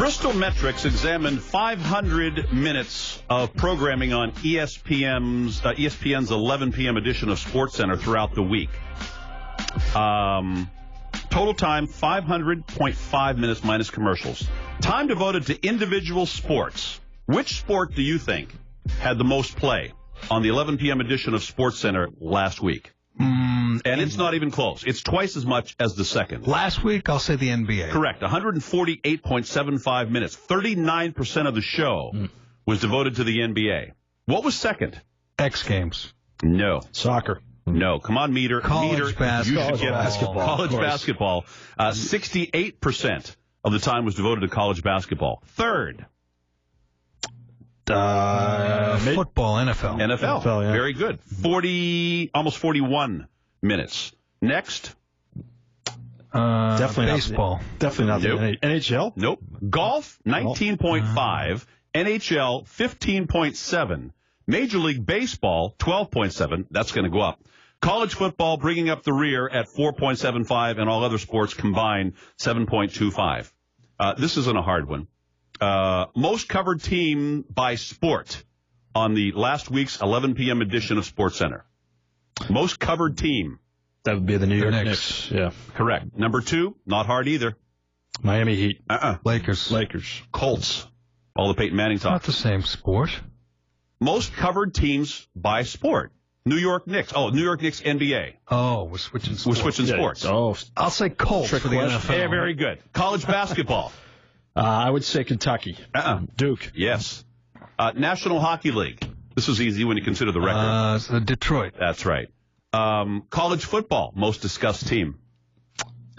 Bristolmetrics examined 500 minutes of programming on ESPN's 11 p.m. edition of SportsCenter throughout the week. Total time, 500.5 minutes minus commercials. Time devoted to individual sports. Which sport do you think had the most play on the 11 p.m. edition of SportsCenter last week? And it's not even close. It's twice as much as the second. Last week, I'll say the NBA. Correct. 148.75 minutes. 39% of the show was devoted to the NBA. What was second? X Games. No. Soccer. No. Come on, Meter. College basketball. You should get basketball. College basketball. 68% of the time was devoted to college basketball. Third. Football, NFL. NFL, yeah. Very good. Almost 41 minutes. Next. Definitely baseball. Definitely not the NHL? Nope. Golf, 19.5. NHL, 15.7. Major League Baseball, 12.7. That's going to go up. College football bringing up the rear at 4.75, and all other sports combined, 7.25. This isn't a hard one. Most covered team by sport on the last week's 11 p.m. edition of SportsCenter. Most covered team. That would be the New York Knicks. Yeah. Correct. Number 2, not hard either. Miami Heat. Lakers. Colts. All the Peyton Manning talk. Not the same sport. Most covered teams by sport. New York Knicks. Oh, New York Knicks NBA. Oh, we're switching sports. Oh, I'll say Colts for the NFL. Yeah, very good. College basketball. I would say Kentucky. Duke. Yes. National Hockey League. This is easy when you consider the record. So Detroit. That's right. College football. Most discussed team.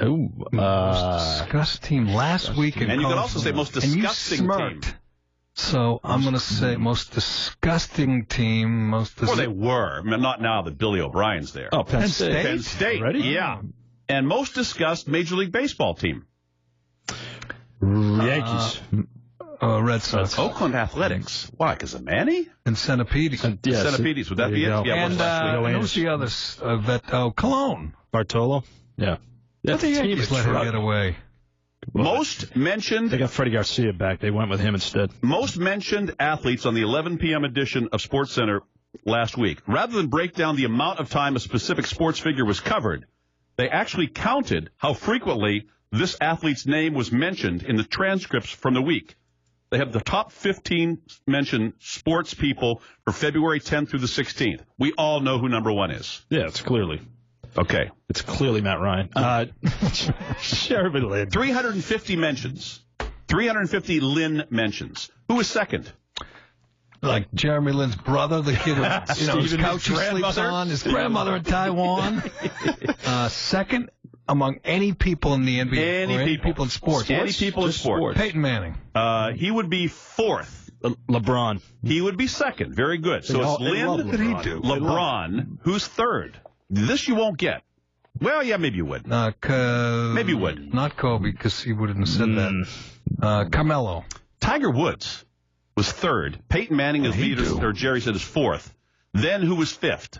Most discussed team last week. And you could also say most disgusting team. So I'm going to say most disgusting team. Well, they were. I mean, not now that Billy O'Brien's there. Oh, Penn State. Penn State. Ready? Yeah. And most discussed Major League Baseball team. Yankees. Red Sox. Oakland Athletics. Why? Because of Manny? And Centipedes. Centipedes. Would that be it? Yeah. And who's the others? Cologne. Bartolo? Yeah. But the Yankees let him get away. Most mentioned... They got Freddie Garcia back. They went with him instead. Most mentioned athletes on the 11 p.m. edition of SportsCenter last week. Rather than break down the amount of time a specific sports figure was covered, they actually counted how frequently this athlete's name was mentioned in the transcripts from the week. They have the top 15 mentioned sports people for February 10th through the 16th. We all know who number 1 is. Yeah, it's clearly. Okay. It's clearly Matt Ryan. Jeremy Lin. 350 mentions. 350 Lin mentions. Who was second? Like Jeremy Lin's brother, the kid who his couch he sleeps on, his grandmother in Taiwan. Second among any people in the NBA. Any people in sports. Any people in sports. Peyton Manning. He would be fourth. LeBron. He would be second. Very good. So it's Lin, what did he do? LeBron, who's third. This you won't get. Well, yeah, maybe you would. Maybe you would. Not Kobe, because he wouldn't have said that. Carmelo. Tiger Woods was third. Peyton Manning is leader, or Jerry said is fourth. Then who was fifth?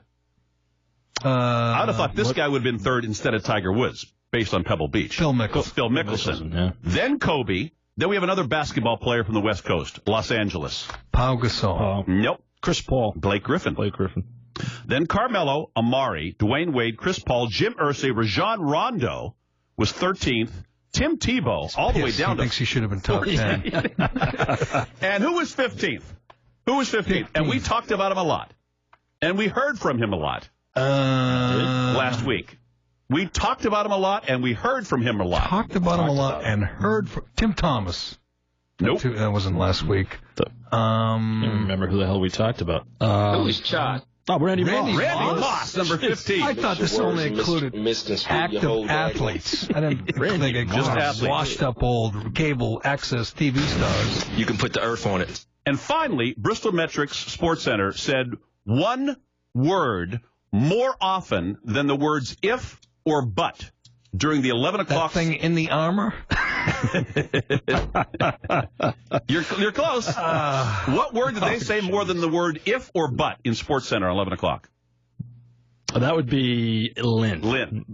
I would have thought this guy would have been third instead of Tiger Woods, based on Pebble Beach. Phil Mickelson. Phil Mickelson. Yeah. Then Kobe. Then we have another basketball player from the West Coast, Los Angeles. Pau Gasol. Nope. Chris Paul. Blake Griffin. Then Carmelo, Amari, Dwayne Wade, Chris Paul, Jim Irsay, Rajon Rondo was 13th. Tim Tebow, all the way down to... He thinks he should have been top 10. And who was 15th? Who was 15th? And we talked about him a lot. And we heard from him a lot last week. We talked about him a lot, and we heard from him a lot. Talked about him a lot and heard from... Tim Thomas. Nope. That wasn't last week. I don't remember who the hell we talked about. Who was Chad? Oh, Randy Moss. Randy Moss, number 15. I thought this only included active athletes. I didn't think it just washed-up old cable access TV stars. You can put the earth on it. And finally, Bristolmetrics SportsCenter said one word more often than the words if or but during the 11 o'clock... That thing in the armor? You're close. What word did they say more than the word if or but in SportsCenter at 11 o'clock? That would be Lin. Lin.